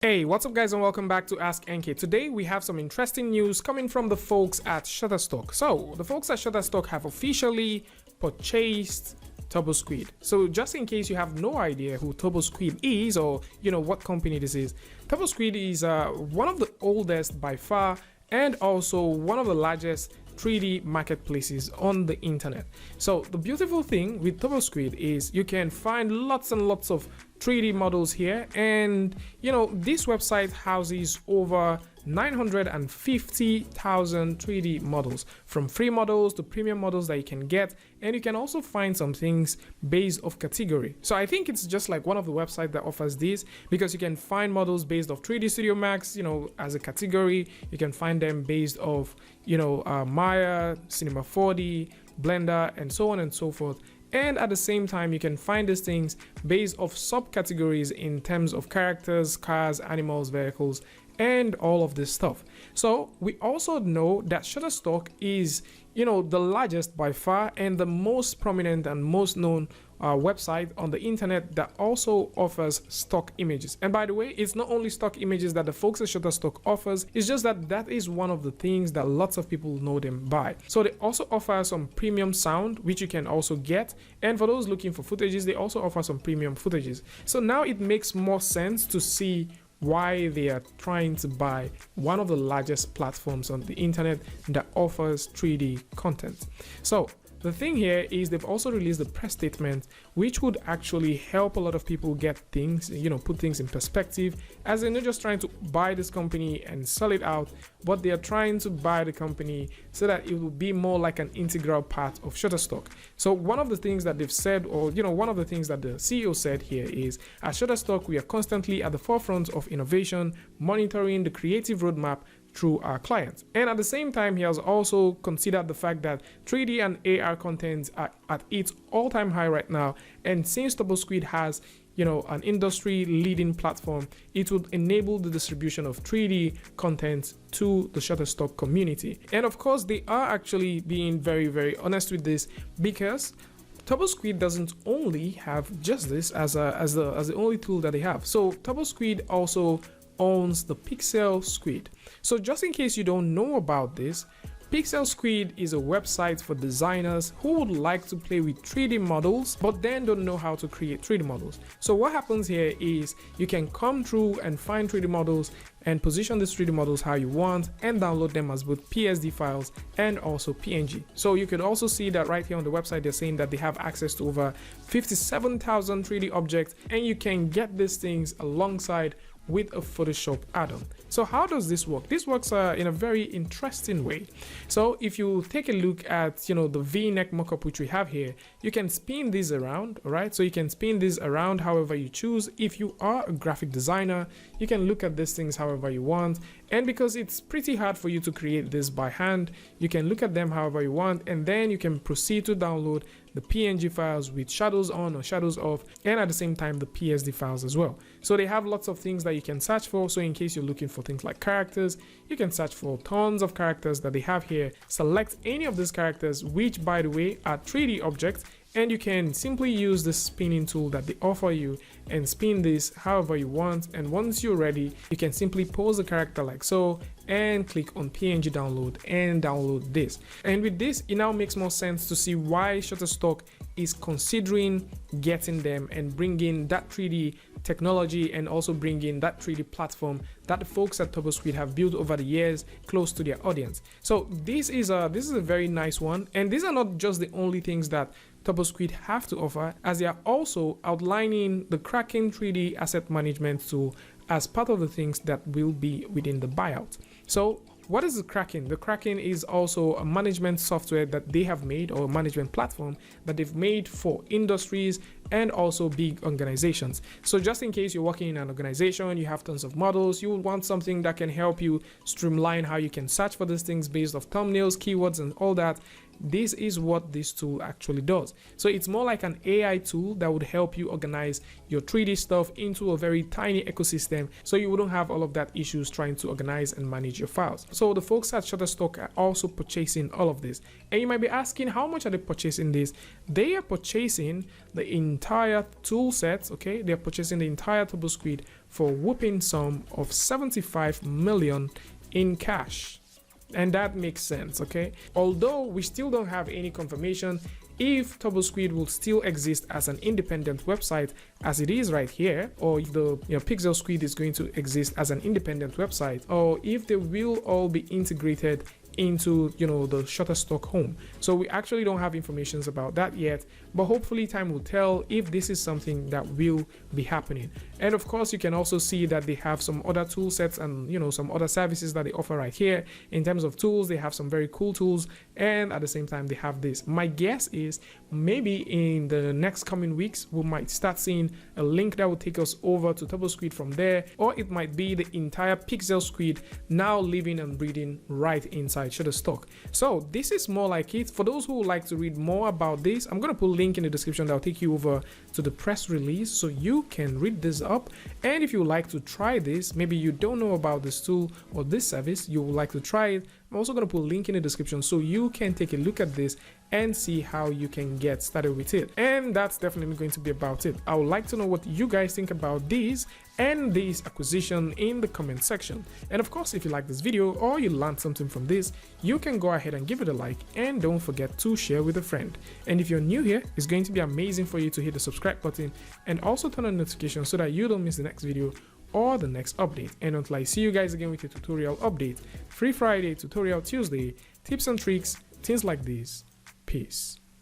Hey, what's up guys and welcome back to askNK. Today we have some interesting news coming from the folks at ShutterStock. So the folks at ShutterStock have officially purchased Turbosquid. So just in case you have no idea who Turbosquid is or what company this is, Turbosquid is one of the oldest by far and also one of the largest 3D marketplaces on the internet. So the beautiful thing with Turbosquid is you can find lots and lots of 3D models here, and this website houses over 950,000 3D models, from free models to premium models that you can get, and you can also find some things based off category. So I think it's just like one of the websites that offers this, because you can find models based off 3D Studio Max, as a category. You can find them based off Maya, Cinema 4D, Blender, and so on and so forth. And at the same time, you can find these things based off subcategories in terms of characters, cars, animals, vehicles, and all of this stuff. So we also know that ShutterStock is, the largest by far and the most prominent and most known website on the internet that also offers stock images. And by the way, it's not only stock images that the folks at ShutterStock offers, it's just that is one of the things that lots of people know them by. So they also offer some premium sound, which you can also get. And for those looking for footages, they also offer some premium footages. So now it makes more sense to see why they are trying to buy one of the largest platforms on the internet that offers 3D content. So the thing here is they've also released a press statement which would actually help a lot of people get things, put things in perspective, as they're not just trying to buy this company and sell it out, but they are trying to buy the company so that it will be more like an integral part of ShutterStock. So one of the things that they've said, or one of the things that the CEO said here is, at ShutterStock we are constantly at the forefront of innovation, monitoring the creative roadmap through our clients. And at the same time, he has also considered the fact that 3D and AR content are at its all-time high right now, and since Turbosquid has an industry leading platform, it would enable the distribution of 3D content to the ShutterStock community. And of course, they are actually being very, very honest with this, because Turbosquid doesn't only have just this as the only tool that they have. So Turbosquid also owns the PixelSquid. So just in case you don't know about this, PixelSquid is a website for designers who would like to play with 3D models but then don't know how to create 3D models. So what happens here is you can come through and find 3D models and position these 3D models how you want and download them as both PSD files and also PNG. So you can also see that right here on the website they're saying that they have access to over 57,000 3D objects, and you can get these things alongside with a Photoshop add-on. So how does this work? This works in a very interesting way. So if you take a look at the V-neck mockup which we have here, you can spin this around, all right? So you can spin this around however you choose. If you are a graphic designer, you can look at these things however you want. And because it's pretty hard for you to create this by hand, you can look at them however you want, and then you can proceed to download the PNG files with shadows on or shadows off, and at the same time the PSD files as well. So they have lots of things that you can search for. So in case you're looking for things like characters, you can search for tons of characters that they have here. Select any of these characters, which by the way are 3D objects, and you can simply use the spinning tool that they offer you and spin this however you want. And once you're ready, you can simply pose the character like so and click on PNG download and download this. And with this, it now makes more sense to see why ShutterStock is considering getting them and bringing that 3D technology and also bringing that 3D platform that the folks at Turbosquid have built over the years close to their audience. So this is a very nice one, and these are not just the only things that Turbosquid have to offer, as they are also outlining the Kracken 3D asset management tool as part of the things that will be within the buyout. So what is the Kracken? The Kracken is also a management software that they have made, or a management platform that they've made for industries and also big organizations. So just in case you're working in an organization, you have tons of models, you would want something that can help you streamline how you can search for these things based off thumbnails, keywords, and all that. This is what this tool actually does. So it's more like an AI tool that would help you organize your 3D stuff into a very tiny ecosystem, so you wouldn't have all of that issues trying to organize and manage your files. So the folks at ShutterStock are also purchasing all of this. And you might be asking, how much are they purchasing this? They are purchasing the entire tool set. Okay, they're purchasing the entire Turbosquid for a whooping sum of 75 million in cash. And that makes sense, okay? Although we still don't have any confirmation if Turbosquid will still exist as an independent website as it is right here, or if the PixelSquid is going to exist as an independent website, or if they will all be integrated into the ShutterStock home. So we actually don't have information about that yet, but hopefully time will tell if this is something that will be happening. And of course, you can also see that they have some other tool sets and some other services that they offer right here. In terms of tools, they have some very cool tools, and at the same time they have this. My guess is maybe in the next coming weeks we might start seeing a link that will take us over to Turbosquid from there, or it might be the entire PixelSquid now living and breathing right inside ShutterStock. So this is more like it. For those who would like to read more about this, I'm going to put a link in the description that will take you over to the press release so you can read this up. And if you would like to try this, maybe you don't know about this tool or this service, you would like to try it, I'm also going to put a link in the description so you can take a look at this and see how you can get started with it. And that's definitely going to be about it. I would like to know what you guys think about these and this acquisition in the comment section. And of course, if you like this video or you learned something from this, you can go ahead and give it a like, and don't forget to share with a friend. And if you're new here, it's going to be amazing for you to hit the subscribe button and also turn on notifications so that you don't miss the next video or the next update. And until I see you guys again with a tutorial update, Free Friday, Tutorial Tuesday, tips and tricks, things like this. Peace.